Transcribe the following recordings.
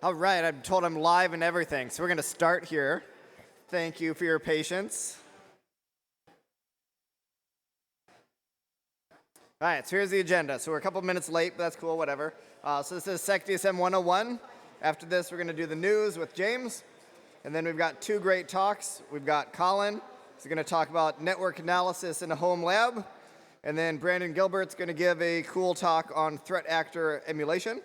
All right, I'm told I'm live and everything, so we're going to start here. Thank you for your patience. All right, so here's the agenda. So we're a couple minutes late, but that's cool, whatever. So this is SecDSM 101. After this, we're going to do the news with James. And then we've got two great talks. We've got Colin, who's going to talk about network analysis in a home lab. And then Brandon Gilbert's going to give a cool talk on threat actor emulation.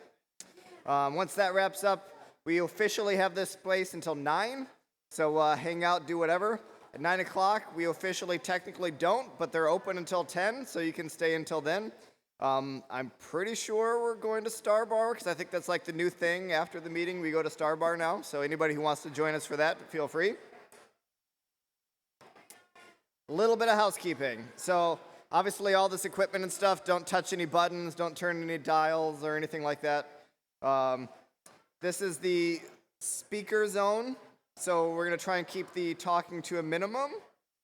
Once that wraps up, we officially have this place until 9. So hang out, do whatever. At 9 o'clock, we officially technically don't, but they're open until 10, so you can stay until then. I'm pretty sure we're going to Star Bar, because I think that's like the new thing. After the meeting, we go to Star Bar now. So anybody who wants to join us for that, feel free. A little bit of housekeeping. So obviously all this equipment and stuff, don't touch any buttons, don't turn any dials or anything like that. This is the speaker zone, so we're going to try and keep the talking to a minimum,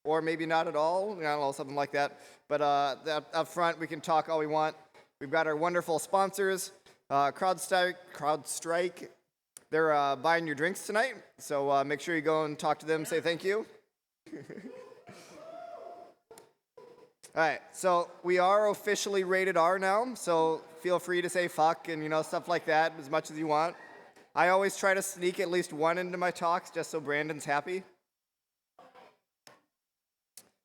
or maybe not at all, I don't know, something like that. But up front, we can talk all we want. We've got our wonderful sponsors, CrowdStrike. They're buying your drinks tonight, so make sure you go and talk to them, say thank you. All right, so we are officially rated R now, so feel free to say fuck and stuff like that as much as you want. I always try to sneak at least one into my talks just so Brandon's happy.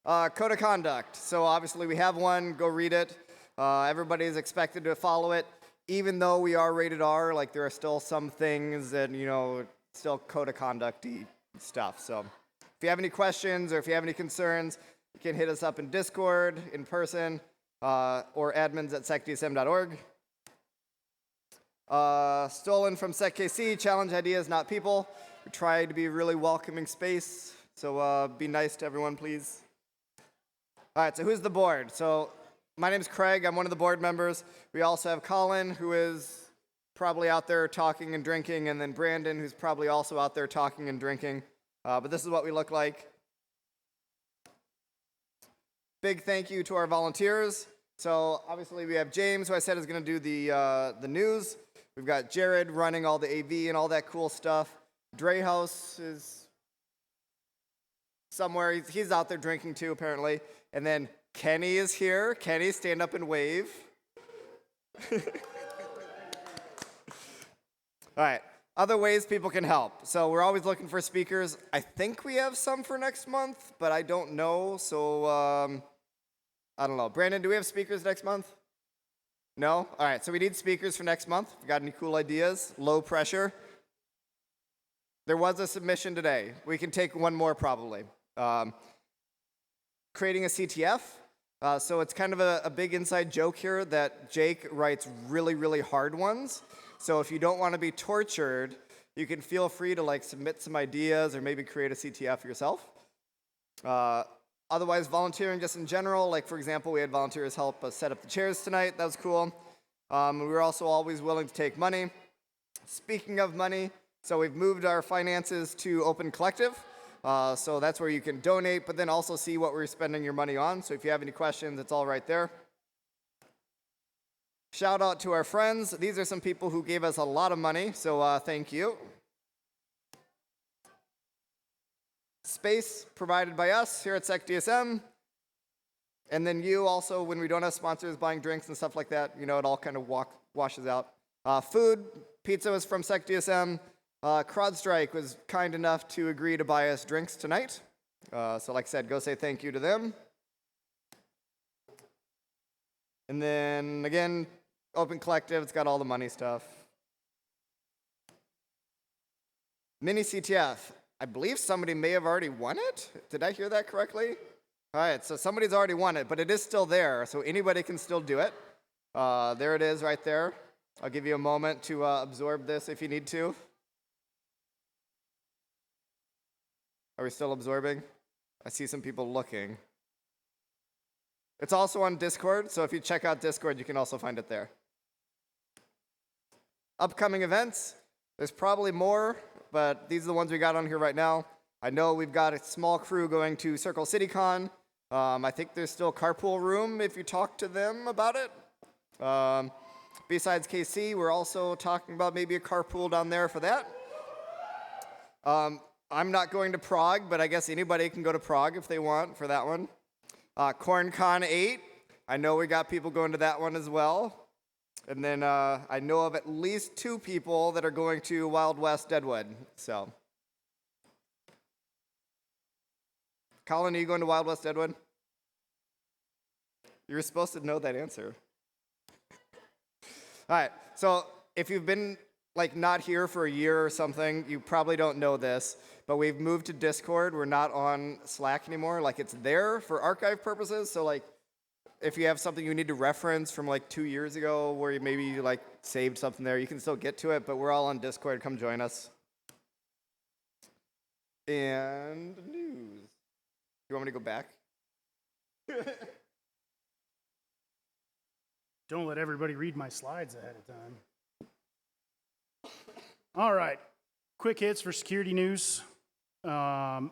Code of conduct. So obviously we have one, go read it. Everybody is expected to follow it. Even though we are rated R, like there are still some things that, still code of conduct-y stuff. So if you have any questions or if you have any concerns, you can hit us up in Discord, in person, or admins@secdsm.org. Stolen from SecKC, challenge ideas, not people. We try to be a really welcoming space, so be nice to everyone, please. All right, so who's the board? So my name's Craig, I'm one of the board members. We also have Colin, who is probably out there talking and drinking, and then Brandon, who's probably also out there talking and drinking. But this is what we look like. Big thank you to our volunteers. So obviously we have James, who I said is going to do the news. We've got Jared running all the AV and all that cool stuff. Drehouse is somewhere. He's out there drinking too, apparently. And then Kenny is here. Kenny, stand up and wave. All right. Other ways people can help. So we're always looking for speakers. I think we have some for next month, but I don't know. So I don't know. Brandon, do we have speakers next month? No? All right, so we need speakers for next month. If you got any cool ideas, low pressure. There was a submission today. We can take one more probably. Creating a CTF. So it's kind of a big inside joke here that Jake writes really, really hard ones. So if you don't want to be tortured, you can feel free to submit some ideas or maybe create a CTF yourself. Otherwise, volunteering just in general, for example, we had volunteers help us set up the chairs tonight. That was cool. We were also always willing to take money. Speaking of money, so we've moved our finances to Open Collective. So that's where you can donate, but then also see what we're spending your money on. So if you have any questions, it's all right there. Shout out to our friends. These are some people who gave us a lot of money, so thank you. Space provided by us here at SecDSM. And then you also, when we don't have sponsors buying drinks and stuff like that, it all kind of washes out. Food, pizza was from SecDSM. CrowdStrike was kind enough to agree to buy us drinks tonight. So like I said, go say thank you to them. And then again, Open Collective, it's got all the money stuff. Mini CTF. I believe somebody may have already won it. Did I hear that correctly? All right, so somebody's already won it, but it is still there, so anybody can still do it. There it is right there. I'll give you a moment to absorb this if you need to. Are we still absorbing? I see some people looking. It's also on Discord, so if you check out Discord, you can also find it there. Upcoming events. There's probably more, but these are the ones we got on here right now. I know we've got a small crew going to Circle City Con. I think there's still carpool room if you talk to them about it. Besides KC, we're also talking about maybe a carpool down there for that. I'm not going to Prague, but I guess anybody can go to Prague if they want for that one. CornCon 8, I know we got people going to that one as well. And then I know of at least 2 people that are going to Wild West Deadwood. So, Colin, are you going to Wild West Deadwood? You were supposed to know that answer. All right, so if you've been like not here for a year or something, you probably don't know this, but we've moved to Discord. We're not on Slack anymore. Like, it's there for archive purposes, so like if you have something you need to reference from like 2 years ago where you maybe like saved something there, you can still get to it, but we're all on Discord. Come join us. And news. You want me to go back? Don't let everybody read my slides ahead of time. All right, quick hits for security news. And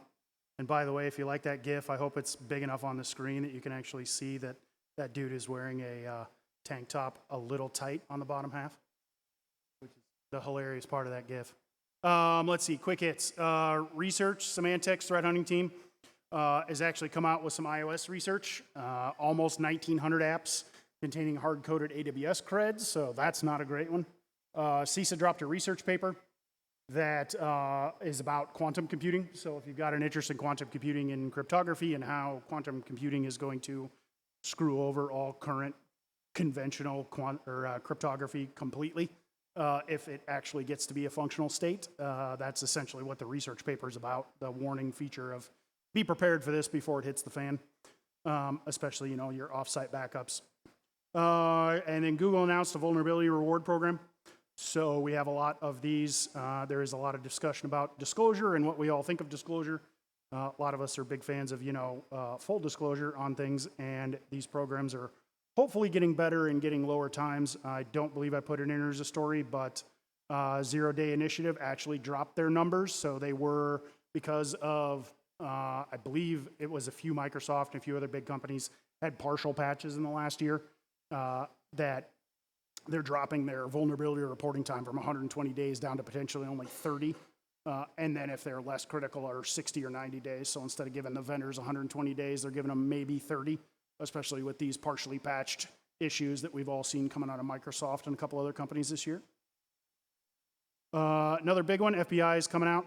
by the way, if you like that GIF, I hope it's big enough on the screen that you can actually see that that dude is wearing a tank top a little tight on the bottom half, which is the hilarious part of that GIF. Let's see, quick hits. Research, Symantec's threat hunting team has actually come out with some iOS research, almost 1,900 apps containing hard-coded AWS creds, so that's not a great one. CISA dropped a research paper that is about quantum computing. So if you've got an interest in quantum computing and cryptography and how quantum computing is going to screw over all current conventional cryptography completely, if it actually gets to be a functional state, that's essentially what the research paper is about, the warning feature of be prepared for this before it hits the fan, especially, you know, your offsite backups. And then Google announced a vulnerability reward program. So we have a lot of these. There is a lot of discussion about disclosure and what we all think of disclosure. A lot of us are big fans of, you know, full disclosure on things, and these programs are hopefully getting better and getting lower times. I don't believe I put it in as a story, but Zero Day Initiative actually dropped their numbers. So they were, because of, I believe it was a few Microsoft and a few other big companies had partial patches in the last year, that they're dropping their vulnerability reporting time from 120 days down to potentially only 30. And then if they're less critical, are 60 or 90 days. So instead of giving the vendors 120 days, they're giving them maybe 30, especially with these partially patched issues that we've all seen coming out of Microsoft and a couple other companies this year. Another big one, FBI is coming out.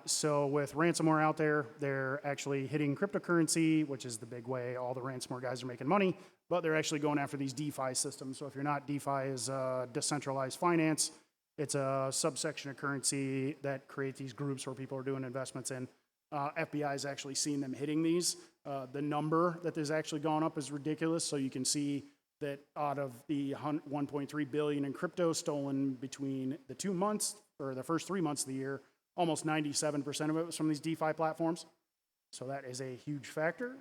So with ransomware out there, they're actually hitting cryptocurrency, which is the big way all the ransomware guys are making money, but they're actually going after these DeFi systems. So if you're not, DeFi is decentralized finance. It's a subsection of currency that creates these groups where people are doing investments in. FBI has actually seen them hitting these. The number that has actually gone up is ridiculous. So you can see that out of the 1.3 billion in crypto stolen between the 2 months, or the first 3 months of the year, almost 97% of it was from these DeFi platforms. So that is a huge factor.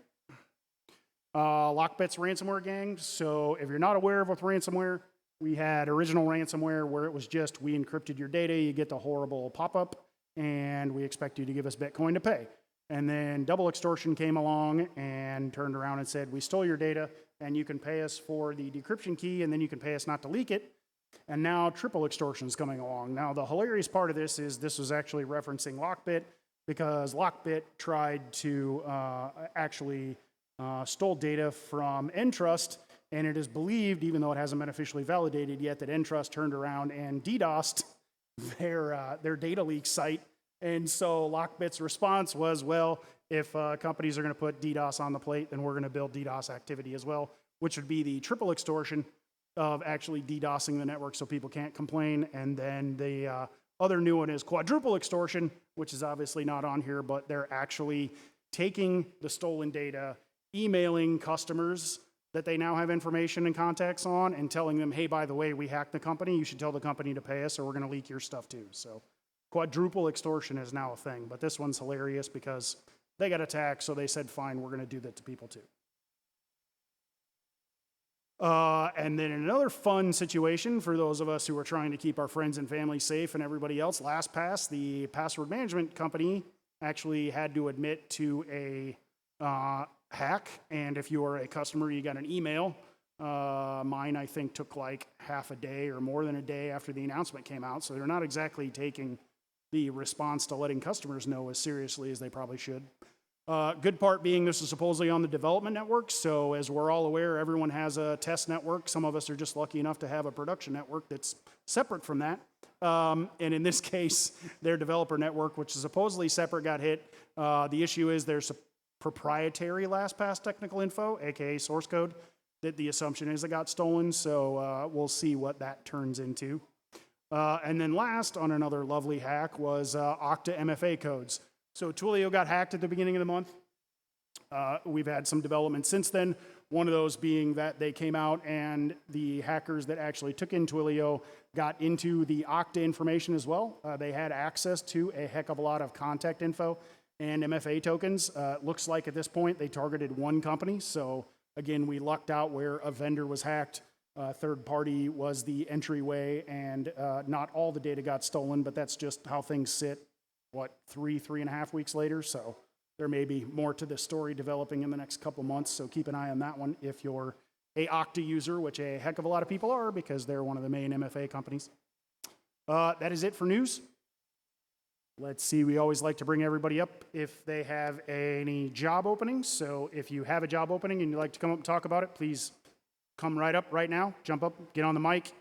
Lockbit's ransomware gang. So if you're not aware of with ransomware, we had original ransomware where it was just, we encrypted your data, you get the horrible pop-up, and we expect you to give us Bitcoin to pay. And then double extortion came along and turned around and said, we stole your data, and you can pay us for the decryption key, and then you can pay us not to leak it. And now triple extortion is coming along. Now the hilarious part of this is this was actually referencing Lockbit, because Lockbit tried to actually stole data from Entrust, and it is believed, even though it hasn't been officially validated yet, that Entrust turned around and DDoSed their data leak site. And so Lockbit's response was, well, if companies are going to put DDoS on the plate, then we're going to build DDoS activity as well, which would be the triple extortion of actually DDoSing the network so people can't complain. And then the other new one is quadruple extortion, which is obviously not on here, but they're actually taking the stolen data, emailing customers that they now have information and contacts on, and telling them, hey, by the way, we hacked the company, you should tell the company to pay us or we're going to leak your stuff too. So quadruple extortion is now a thing, but this one's hilarious because they got attacked, so they said, fine, we're going to do that to people too. And then another fun situation for those of us who are trying to keep our friends and family safe and everybody else, LastPass, the password management company, actually had to admit to a hack. And if you are a customer, you got an email Mine, I think, took like half a day or more than a day after the announcement came out, so they're not exactly taking the response to letting customers know as seriously as they probably should. Good part being this is supposedly on the development network, so as we're all aware, everyone has a test network. Some of us are just lucky enough to have a production network that's separate from that. And in this case, their developer network, which is supposedly separate, got hit. The issue is there's a proprietary LastPass technical info, aka source code, that the assumption is it got stolen, so we'll see what that turns into. And then last, on another lovely hack, was Okta MFA codes. So Twilio got hacked at the beginning of the month. We've had some development since then, one of those being that they came out and the hackers that actually took in Twilio got into the Okta information as well. They had access to a heck of a lot of contact info and MFA tokens. Looks like at this point they targeted one company, so again, we lucked out where a vendor was hacked. Third party was the entryway, and not all the data got stolen, but that's just how things sit, 3.5 weeks later. So there may be more to this story developing in the next couple months, so keep an eye on that one if you're a Okta user, which a heck of a lot of people are because they're one of the main MFA companies. That is it for news. Let's see, we always like to bring everybody up if they have any job openings. So if you have a job opening and you'd like to come up and talk about it, please come right up right now, jump up, get on the mic,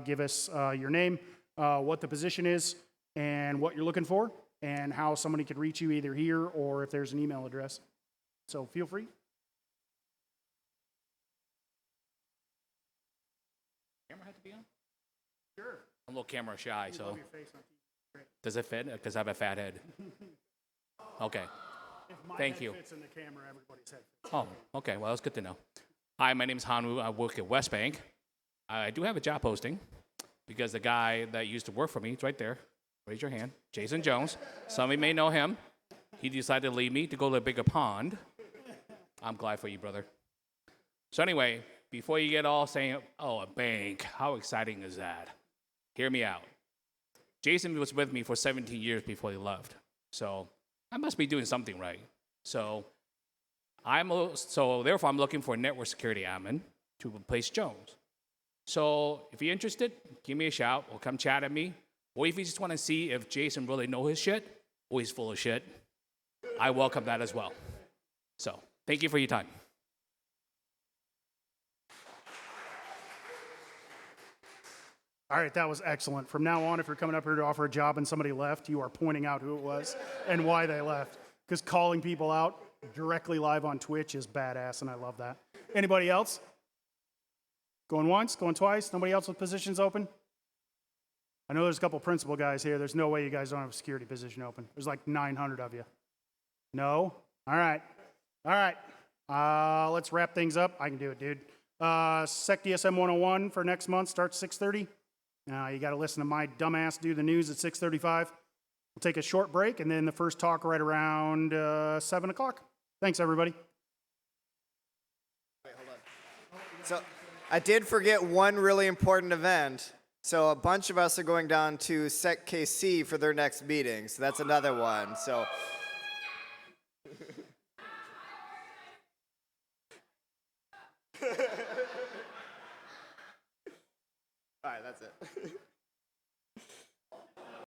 give us your name, what the position is, and what you're looking for, and how somebody could reach you either here or if there's an email address. So feel free. Camera have to be on? Sure. I'm a little camera shy, so. Love your face on TV. Great. Does it fit? Because I have a fat head. Okay. If my Thank head you. fits in the camera, everybody's head fits. Oh, okay. Well, that's good to know. Hi, my name is Hanwoo. I work at West Bank. I do have a job posting because the guy that used to work for me, it's right there. Raise your hand. Jason Jones. Some of you may know him. He decided to leave me to go to a bigger pond. I'm glad for you, brother. So anyway, before you get all saying, oh, a bank, how exciting is that? Hear me out. Jason was with me for 17 years before he left. So I must be doing something right. So therefore I'm looking for a network security admin to replace Jones. So if you're interested, give me a shout or come chat at me. Or if you just want to see if Jason really knows his shit or he's full of shit, I welcome that as well. So thank you for your time. All right, that was excellent. From now on, if you're coming up here to offer a job and somebody left, you are pointing out who it was and why they left. Because calling people out directly live on Twitch is badass, and I love that. Anybody else? Going once, going twice? Nobody else with positions open? I know there's a couple principal guys here. There's no way you guys don't have a security position open. There's like 900 of you. No? All right. All right. Let's wrap things up. I can do it, dude. SecDSM 101 for next month starts 6:30. You got to listen to my dumbass do the news at 6:35. We'll take a short break, and then the first talk right around 7 o'clock. Thanks, everybody. Wait, hold on. So I did forget one really important event. So a bunch of us are going down to SecKC for their next meeting. So that's another one. So. All right, that's it.